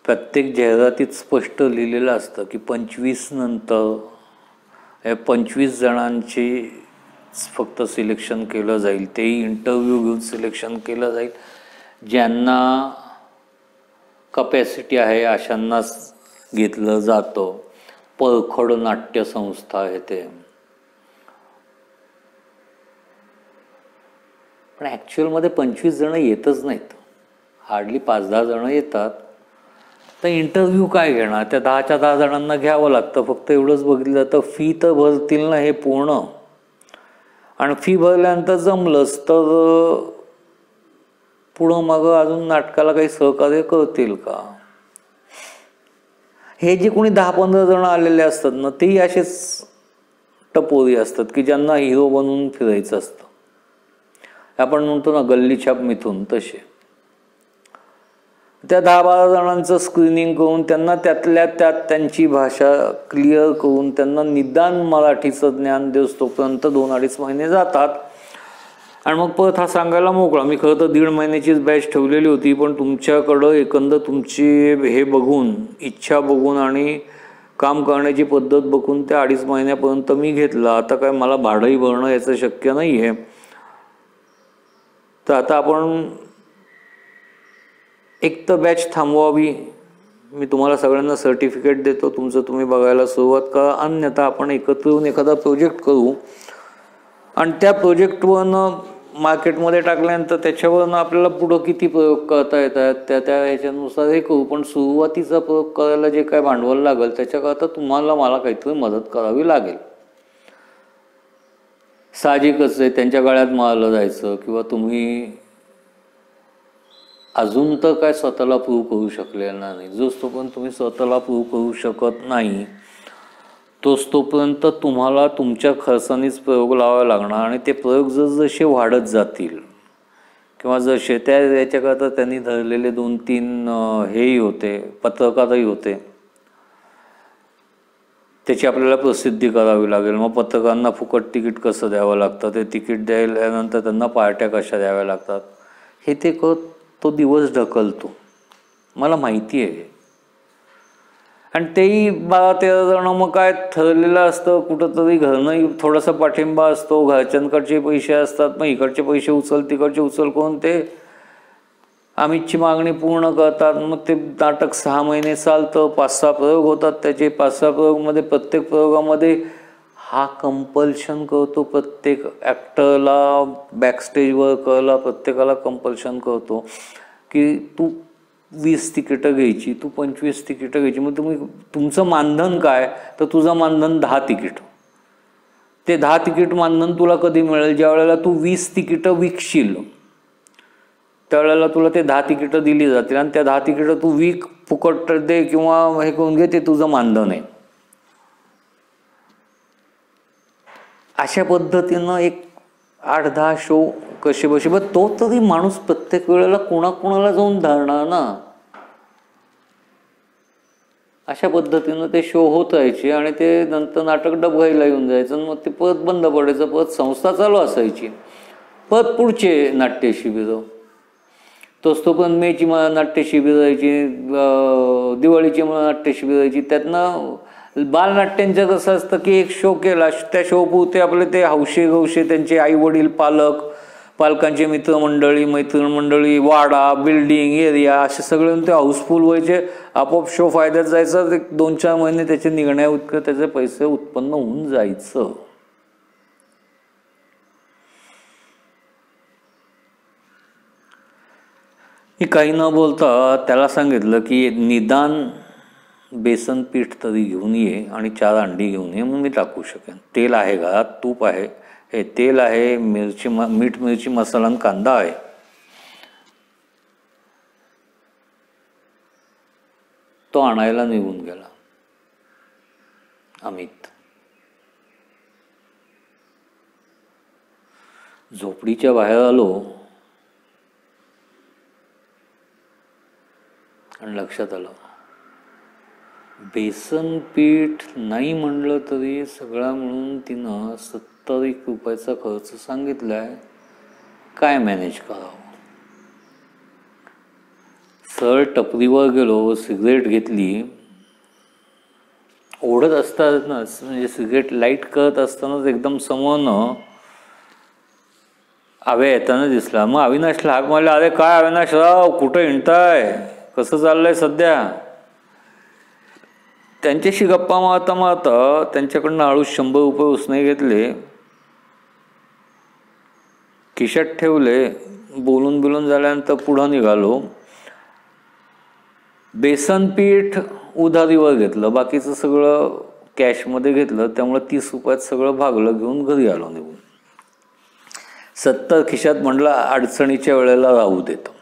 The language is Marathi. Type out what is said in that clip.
प्रत्येक जाहिरातीत स्पष्ट लिहिलेलं असतं की 25 नंतर या 25 जणांची फक्त सिलेक्शन केलं जाईल, तेही इंटरव्ह्यू घेऊन सिलेक्शन केलं जाईल. ज्यांना कपॅसिटी आहे अशांनाच घेतलं जातं. परखड नाट्यसंस्था आहे ते. पण ॲक्च्युअलमध्ये 25 जण येतच नाहीत, हार्डली 5-10 जण येतात. तर इंटरव्ह्यू काय घेणार, त्या 10च्या 10 जणांना घ्यावं लागतं. फक्त एवढंच बघितलं जातं फी तर भरतील ना हे पूर्ण, आणि फी भरल्यानंतर जमलंच तर पुढं मग अजून नाटकाला काही सहकार्य करतील का. हे जे कोणी 10-15 जण आलेले असतात ना, तेही असेच टपोरी असतात की ज्यांना हिरो बनवून फिरायचं असतं. आपण म्हणतो ना गल्लीछाप मिथून, तसे त्या 10-12 जणांचं स्क्रीनिंग करून त्यांना त्यातल्या त्यात त्यांची भाषा क्लिअर करून त्यांना निदान मराठीचं ज्ञान देऊस तोपर्यंत 2-2.5 महिने जातात. आणि मग परत हा सांगायला मोकळा. मी खरं तर 1.5 महिन्याचीच बॅच ठेवलेली होती, पण तुमच्याकडं एकंदर तुमची हे बघून, इच्छा बघून आणि काम करण्याची पद्धत बघून त्या 2.5 महिन्यापर्यंत मी घेतलं. आता काय मला भाडंही भरणं याचं शक्य नाही आहे. तर आता आपण एक तर बॅच थांबवावी. मी तुम्हाला सगळ्यांना सर्टिफिकेट देतो, तुमचं तुम्ही बघायला सुरुवात करा. अन्यथा आपण एकत्र येऊन एखादा प्रोजेक्ट करू आणि त्या प्रोजेक्टवरनं मार्केटमध्ये टाकल्यानंतर त्याच्यावरनं आपल्याला पुढं किती प्रयोग करता येतात त्या ह्याच्यानुसार हे करू. पण सुरुवातीचा प्रयोग करायला जे काय भांडवल लागेल त्याच्याकरता तुम्हाला मला काहीतरी मदत करावी लागेल. साहजिकच आहे त्यांच्या गळ्यात मारलं जायचं किंवा तुम्ही अजून तर काय स्वतःला प्रूव्ह करू शकलेला नाही. जोपर्यंत तुम्ही स्वतःला प्रूव्ह करू शकत नाही तोपर्यंत तुम्हाला तुमच्या खर्चानेच प्रयोग लावावे लागणार. आणि ते प्रयोग जसे वाढत जातील किंवा जसे त्या याच्याकरता त्यांनी धरलेले 2-3 हेही होते, पत्रकारही होते, त्याची आपल्याला प्रसिद्धी करावी लागेल. मग पत्रकारांना फुकट तिकीट कसं द्यावं लागतं, ते तिकीट द्यायल्यानंतर त्यांना पार्ट्या कशा द्याव्या लागतात, हे ते तो दिवस ढकलतो, मला माहिती आहे. आणि तेही 12-13 जण मग काय ठरलेलं असतं, कुठंतरी घरनंही थोडासा पाठिंबा असतो, घरच्यांकडचे पैसे असतात, मग इकडचे पैसे उचल तिकडचे उचल करून ते अमितची मागणी पूर्ण करतात. मग ते नाटक 6 महिने चालतं, 5-6 प्रयोग होतात त्याचे. 5-6 प्रयोगमध्ये प्रत्येक प्रयोगामध्ये हा कंपल्शन करतो प्रत्येक ॲक्टरला, बॅकस्टेजवर कळला प्रत्येकाला कंपल्शन करतो की तू 20 तिकीटं घ्यायची, तू 25 तिकीटं घ्यायची. मग तुमचं मानधन काय, तर तुझं मानधन 10 तिकीट. ते 10 तिकीट मानधन तुला कधी मिळेल, ज्या वेळेला तू 20 तिकीटं विकशील त्यावेळेला तुला ते 10 तिकीटं दिली जातील आणि त्या 10 तिकीटं तू विक, फुकट दे किंवा हे करून घे, ते तुझं मानधन आहे. अशा पद्धतीनं एक 8-10 शो कसे बसे. बघ तो तरी माणूस प्रत्येक वेळेला कोणाकोणाला जाऊन धरणार ना. अशा पद्धतीनं ते शो होत राहायचे आणि ते नंतर नाटक डबघाईला येऊन जायचं. मग ते परत बंद पडायचं, परत संस्था चालू असायची, परत पुढचे नाट्य शिबिरं. तोपर्यंत मेची मला नाट्य शिबिर जायची, दिवाळीची मला नाट्य शिबिर जायची. त्यातनं बालनाट्यांचं कसं असतं की एक शो केला, त्या शोपुरते आपले ते हौशे गौशे त्यांचे आईवडील, पालकांचे मित्रमंडळी, मैत्रिणमंडळी, वाडा, बिल्डिंग, एरिया असे सगळे ते हाऊसफुल व्हायचे. आपोआप शो फायद्यात जायचा. 2-4 महिने त्याचे निघण्या इतकं त्याचे पैसे उत्पन्न होऊन जायचं. मी काही न बोलता त्याला सांगितलं की निदान बेसन पीठ तरी घेऊन ये आणि 4 अंडी घेऊन ये, मग मी टाकू शकेन. तेल आहे घरात, तूप आहे, हे तेल आहे, मीठ मिरची मसाला आणि कांदा आहे. तो आणायला निघून गेला अमित. झोपडीच्या बाहेर आलो आणि लक्षात आलं बेसन पीठ नाही म्हणलं तरी सगळा मिळून तिनं 70 रुपयाचा खर्च सांगितलाय. काय मॅनेज करावं. सरळ टपरीवर गेलो, सिगरेट घेतली. ओढत असतानाच म्हणजे सिगरेट लाईट करत असतानाच एकदम समोरनं आव्या येताना दिसला. मग अविनाशला हाक मारला, अरे काय अविनाशराव, कुठं हिंडताय, कसं चाललंय सध्या? त्यांच्याशी गप्पा मारता मारता त्यांच्याकडनं हळूच 100 रुपये उसने घेतले, खिशात ठेवले. बोलून बिलून झाल्यानंतर पुढं निघालो. बेसन पीठ उधारीवर घेतलं, बाकीचं सगळं कॅशमध्ये घेतलं. त्यामुळे 30 रुपयात सगळं भागलं, घेऊन घरी आलो निघून. 70 खिशात म्हटलं अडचणीच्या वेळेला राहू देतो.